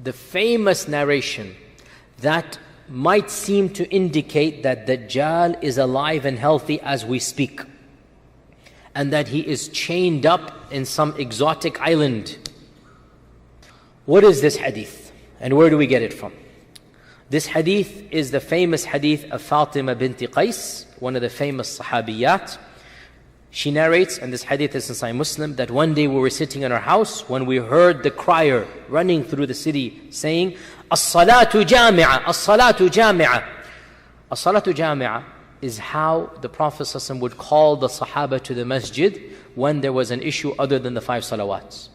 the famous narration that might seem to indicate that Dajjal is alive and healthy as we speak, and that he is chained up in some exotic island. What is this hadith, and where do we get it from? This hadith is the famous hadith of Fatima binti Qais, one of the famous sahabiyat. She narrates, and this hadith is in Sahih Muslim, that one day we were sitting in our house when we heard the crier running through the city saying, "As-salatu jami'a, as-salatu jami'a." As-salatu jami'a is how the Prophet ﷺ would call the Sahaba to the masjid when there was an issue other than the 5 salawats.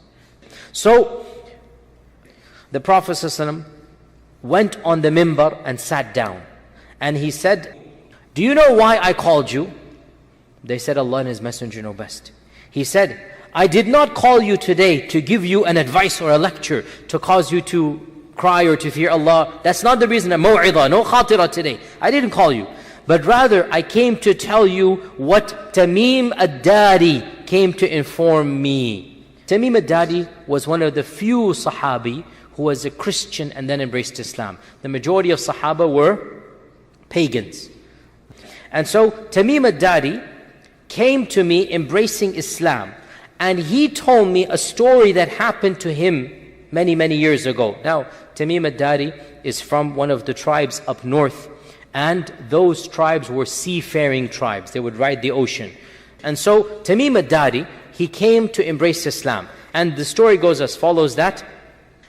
So, the Prophet ﷺ went on the mimbar and sat down. And he said, "Do you know why I called you?" They said, "Allah and His Messenger know best." He said, "I did not call you today to give you an advice or a lecture to cause you to cry or to fear Allah. That's not the reason. Maw'idah, no khatira today. I didn't call you. But rather, I came to tell you what Tamim ad-Dari came to inform me." Tamim ad-Dari was one of the few Sahabi who was a Christian and then embraced Islam. The majority of Sahaba were pagans. And so Tamim ad-Dari came to me embracing Islam, and he told me a story that happened to him many, many years ago. Now, Tamim ad-Dari is from one of the tribes up north, and those tribes were seafaring tribes. They would ride the ocean. And so Tamim ad-Dari, he came to embrace Islam. And the story goes as follows, that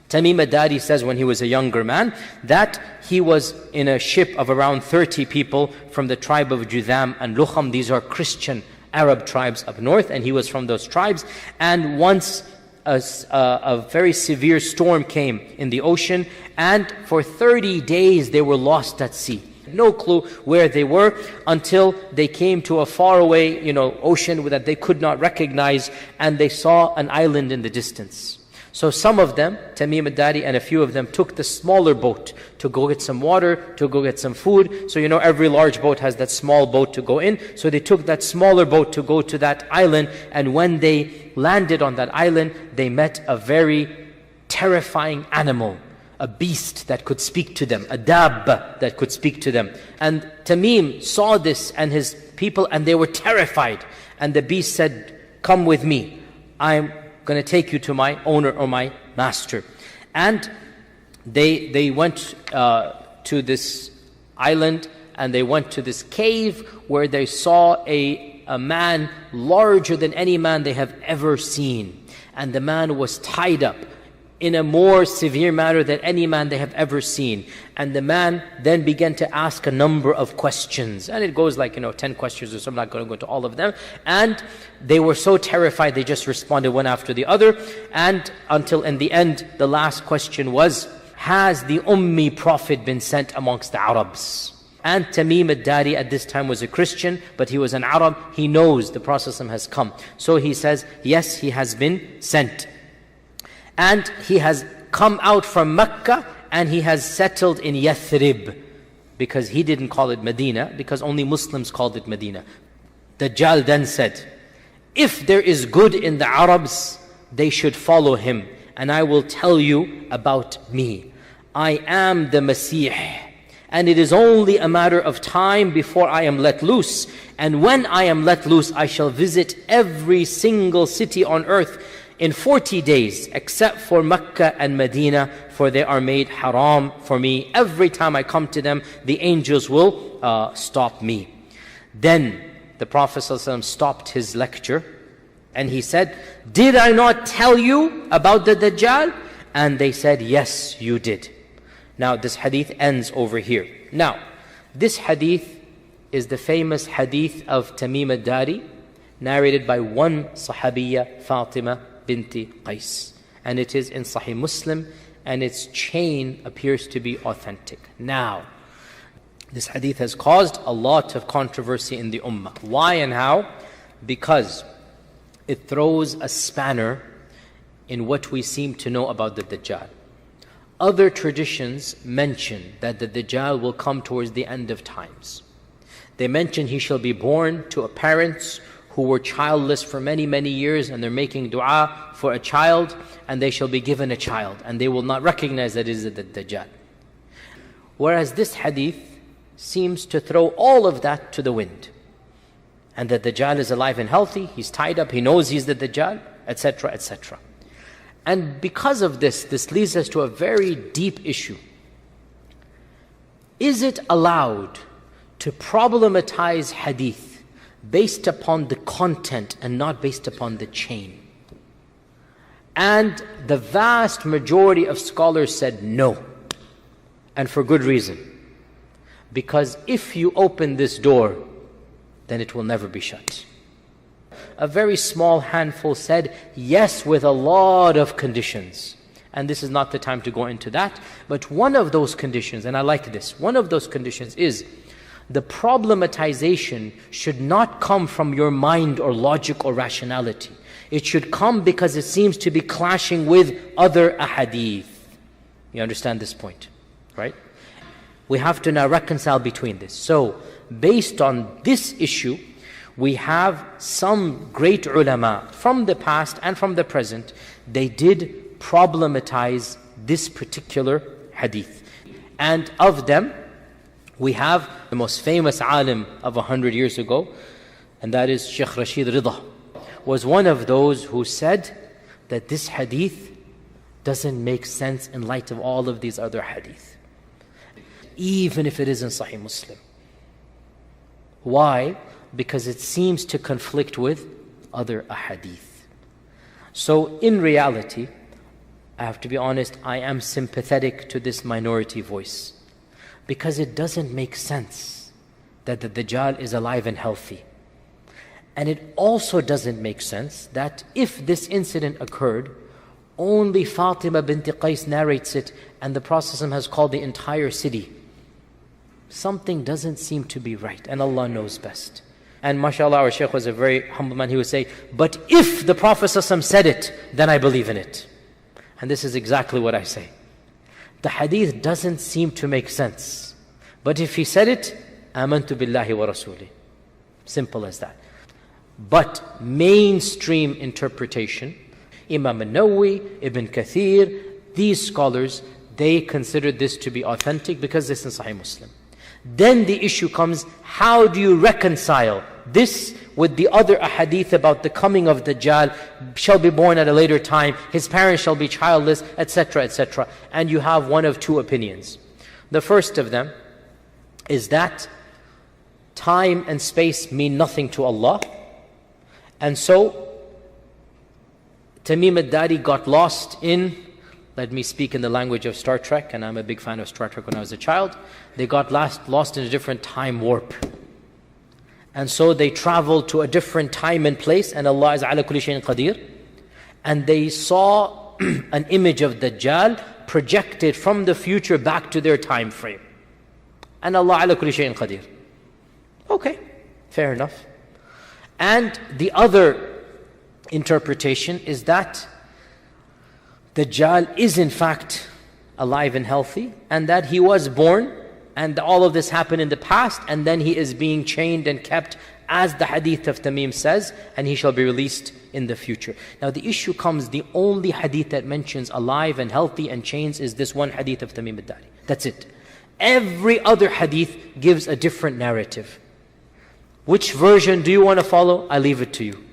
Tamim ad-Dari says when he was a younger man that he was in a ship of around 30 people from the tribe of Judham and Lukham. These are Christian Arab tribes up north, and he was from those tribes. And once a very severe storm came in the ocean, and for 30 days they were lost at sea. No clue where they were until they came to a faraway, ocean that they could not recognize, and they saw an island in the distance. So some of them, Tamim ad-Dari and a few of them, took the smaller boat to go get some water, to go get some food. So every large boat has that small boat to go in. So they took that smaller boat to go to that island, and when they landed on that island, they met a very terrifying animal, a beast that could speak to them, a dabba that could speak to them. And Tamim saw this and his people, and they were terrified. And the beast said, "Come with me. I'm going to take you to my owner or my master." And they went to this island, and they went to this cave where they saw a man larger than any man they have ever seen. And the man was tied up in a more severe manner than any man they have ever seen. And the man then began to ask a number of questions. And it goes like, 10 questions or so. I'm not going to go into all of them. And they were so terrified, they just responded one after the other. And until in the end, the last question was, "Has the Ummi Prophet been sent amongst the Arabs?" And Tamim ad-Dari at this time was a Christian, but he was an Arab. He knows the Prophet has come. So he says, yes, he has been sent. And he has come out from Mecca, and he has settled in Yathrib, because he didn't call it Medina, because only Muslims called it Medina. Dajjal then said, "If there is good in the Arabs, they should follow him, and I will tell you about me. I am the Masih, and it is only a matter of time before I am let loose. And when I am let loose, I shall visit every single city on earth in 40 days, except for Mecca and Medina, for they are made haram for me. Every time I come to them, the angels will stop me." Then the Prophet ﷺ stopped his lecture, and he said, "Did I not tell you about the Dajjal?" And they said, "Yes, you did." Now this hadith ends over here. Now, this hadith is the famous hadith of Tamim ad-Dari, narrated by one Sahabiya, Fatima binti Qais. And it is in Sahih Muslim, and its chain appears to be authentic. Now, this hadith has caused a lot of controversy in the Ummah. Why and how? Because it throws a spanner in what we seem to know about the Dajjal. Other traditions mention that the Dajjal will come towards the end of times. They mention he shall be born to a parents who were childless for many, many years, and they're making dua for a child, and they shall be given a child, and they will not recognize that it is the Dajjal. Whereas this hadith seems to throw all of that to the wind. And the Dajjal is alive and healthy, he's tied up, he knows he's the Dajjal, etc., etc. And because of this, this leads us to a very deep issue. Is it allowed to problematize hadith based upon the content and not based upon the chain? And the vast majority of scholars said no, and for good reason. Because if you open this door, then it will never be shut. A very small handful said yes with a lot of conditions. And this is not the time to go into that. But one of those conditions, and I like this, one of those conditions is the problematization should not come from your mind or logic or rationality. It should come because it seems to be clashing with other ahadith. You understand this point, right? We have to now reconcile between this. So, based on this issue, we have some great ulama from the past and from the present, they did problematize this particular hadith. And of them, we have the most famous alim of 100 years ago, and that is Shaykh Rashid Rida, was one of those who said that this hadith doesn't make sense in light of all of these other hadith, even if it is in Sahih Muslim. Why? Because it seems to conflict with other ahadith. So in reality, I have to be honest, I am sympathetic to this minority voice, because it doesn't make sense that the Dajjal is alive and healthy. And it also doesn't make sense that if this incident occurred, only Fatima bint Qais narrates it and the Prophet has called the entire city. Something doesn't seem to be right, and Allah knows best. And mashallah, our Shaykh was a very humble man. He would say, but if the Prophet said it, then I believe in it. And this is exactly what I say. The hadith doesn't seem to make sense. But if he said it, amantu billahi wa rasulih. Simple as that. But mainstream interpretation, Imam al-Nawawi, Ibn Kathir, these scholars, they considered this to be authentic because this is Sahih Muslim. Then the issue comes, how do you reconcile this with the other ahadith about the coming of Dajjal, shall be born at a later time, his parents shall be childless, etc., etc. And you have one of two opinions. The first of them is that time and space mean nothing to Allah. And so, Tamim al-Dari got lost in, let me speak in the language of Star Trek, and I'm a big fan of Star Trek when I was a child. They got lost in a different time warp. And so they traveled to a different time and place, and Allah is ala kulli shayin qadir. And they saw an image of Dajjal projected from the future back to their time frame. And Allah ala kulli shayin qadir. Okay, fair enough. And the other interpretation is that Dajjal is in fact alive and healthy, and that he was born, and all of this happened in the past, and then he is being chained and kept as the hadith of Tamim says, and he shall be released in the future. Now the issue comes, the only hadith that mentions alive and healthy and chains is this one hadith of Tamim al-Dari. That's it. Every other hadith gives a different narrative. Which version do you want to follow? I leave it to you.